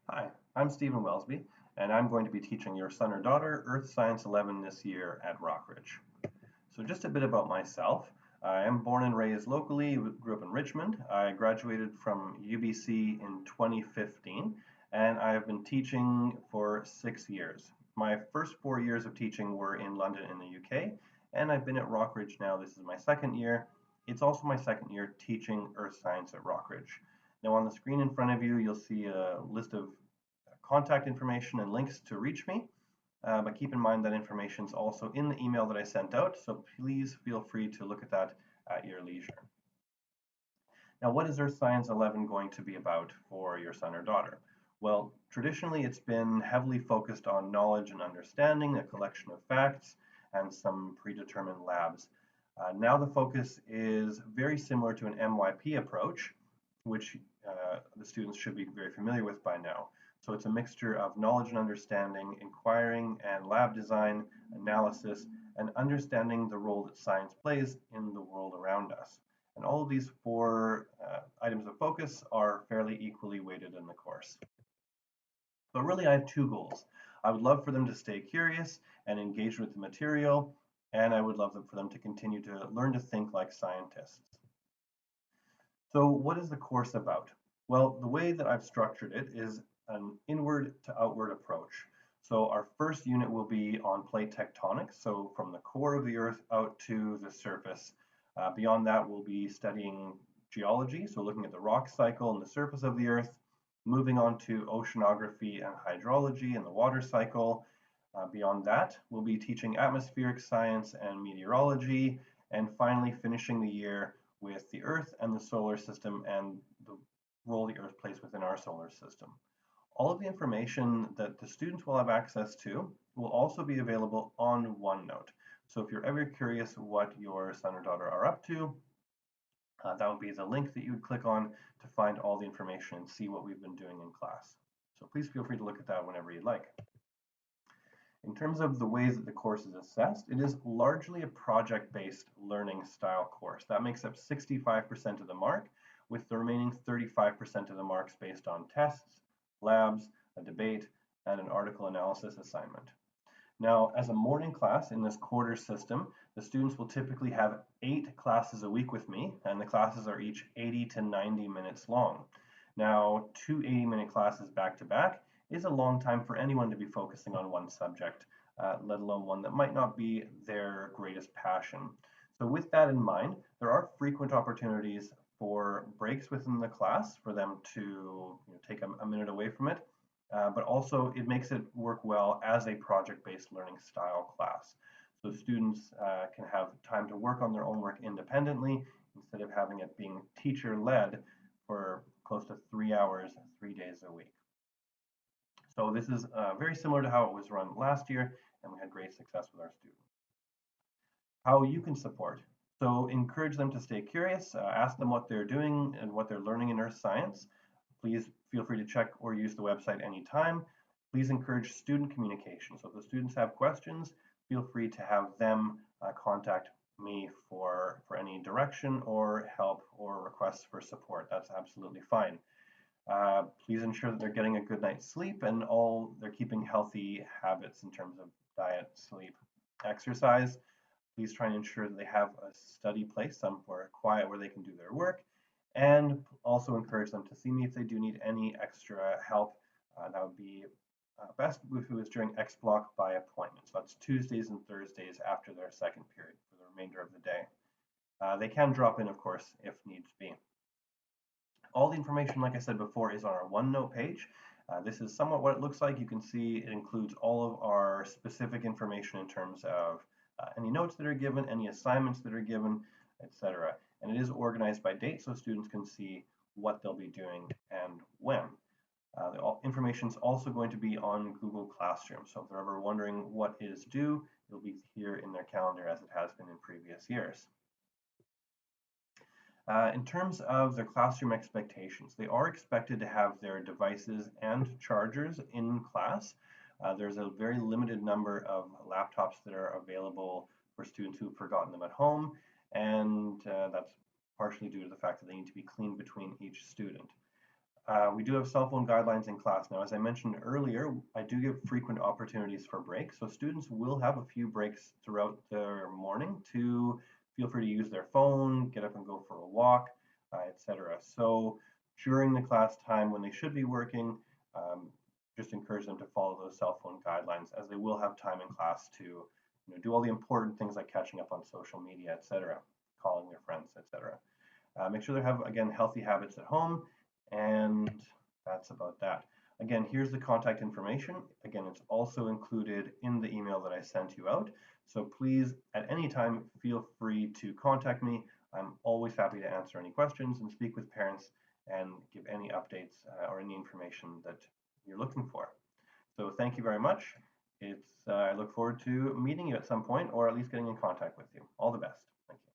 Hi, I'm Stephen Wellsby, and I'm going to be teaching your son or daughter Earth Science 11 this year at Rockridge. So just a bit about myself. I am born and raised locally, grew up in Richmond. I graduated from UBC in 2015, and I have been teaching for 6 years. My first 4 years of teaching were in London in the UK, and I've been at Rockridge now. This is my second year. It's also my second year teaching Earth Science at Rockridge. Now on the screen in front of you, you'll see a list of contact information and links to reach me. But keep in mind that information is also in the email that I sent out, so please feel free to look at that at your leisure. Now, what is Earth Science 11 going to be about for your son or daughter? Well, traditionally it's been heavily focused on knowledge and understanding, a collection of facts, and some predetermined labs. Now the focus is very similar to an MYP approach, which the students should be very familiar with by now. So it's a mixture of knowledge and understanding, inquiring and lab design, analysis, and understanding the role that science plays in the world around us. And all of these four items of focus are fairly equally weighted in the course. But really, I have two goals. I would love for them to stay curious and engaged with the material, and I would love for them to continue to learn to think like scientists. So what is the course about? Well, the way that I've structured it is an inward to outward approach. So our first unit will be on plate tectonics, so from the core of the Earth out to the surface. Beyond that, we'll be studying geology, so looking at the rock cycle and the surface of the Earth, moving on to oceanography and hydrology and the water cycle. Beyond that, we'll be teaching atmospheric science and meteorology, and finally finishing the year with the Earth and the solar system and the role the Earth plays within our solar system. All of the information that the students will have access to will also be available on OneNote. So if you're ever curious what your son or daughter are up to, that would be the link that you would click on to find all the information and see what we've been doing in class. So please feel free to look at that whenever you'd like. In terms of the ways that the course is assessed, it is largely a project-based learning style course. That makes up 65% of the mark, with the remaining 35% of the marks based on tests, labs, a debate, and an article analysis assignment. Now, as a morning class in this quarter system, the students will typically have 8 classes a week with me, and the classes are each 80 to 90 minutes long. Now, 2 80-minute classes back to back is a long time for anyone to be focusing on one subject, let alone one that might not be their greatest passion. So with that in mind, there are frequent opportunities for breaks within the class for them to take a minute away from it, but also it makes it work well as a project-based learning style class. So students can have time to work on their own work independently instead of having it being teacher-led for close to 3 hours, 3 days a week. So this is very similar to how it was run last year, and we had great success with our students. How you can support. So encourage them to stay curious, ask them what they're doing and what they're learning in earth science. Please feel free to check or use the website anytime. Please encourage student communication. So if the students have questions, feel free to have them contact me for any direction or help or requests for support. That's absolutely fine. Please ensure that they're getting a good night's sleep and they're keeping healthy habits in terms of diet, sleep, exercise. Please try and ensure that they have a study place, somewhere quiet where they can do their work, and also encourage them to see me if they do need any extra help. That would be best if it was during X block by appointment. So that's Tuesdays and Thursdays after their second period for the remainder of the day. They can drop in, of course, if needs be. All the information, like I said before, is on our OneNote page. This is somewhat what it looks like. You can see it includes all of our specific information in terms of any notes that are given, any assignments that are given, etc. And it is organized by date so students can see what they'll be doing and when. The information is also going to be on Google Classroom. So if they're ever wondering what is due, it'll be here in their calendar as it has been in previous years. In terms of their classroom expectations, they are expected to have their devices and chargers in class. There's a very limited number of laptops that are available for students who've forgotten them at home, and that's partially due to the fact that they need to be cleaned between each student. We do have cell phone guidelines in class now. As I mentioned earlier, I do give frequent opportunities for breaks. So students will have a few breaks throughout their morning to feel free to use their phone, get up and go for a walk, etc. So during the class time when they should be working, just encourage them to follow those cell phone guidelines, as they will have time in class to do all the important things like catching up on social media, etc., calling their friends, etc. Make sure they have, again, healthy habits at home, and that's about that. Again, here's the contact information. Again, it's also included in the email that I sent you out. So please, at any time, feel free to contact me. I'm always happy to answer any questions and speak with parents and give any updates or any information that you're looking for. So thank you very much. I look forward to meeting you at some point, or at least getting in contact with you. All the best.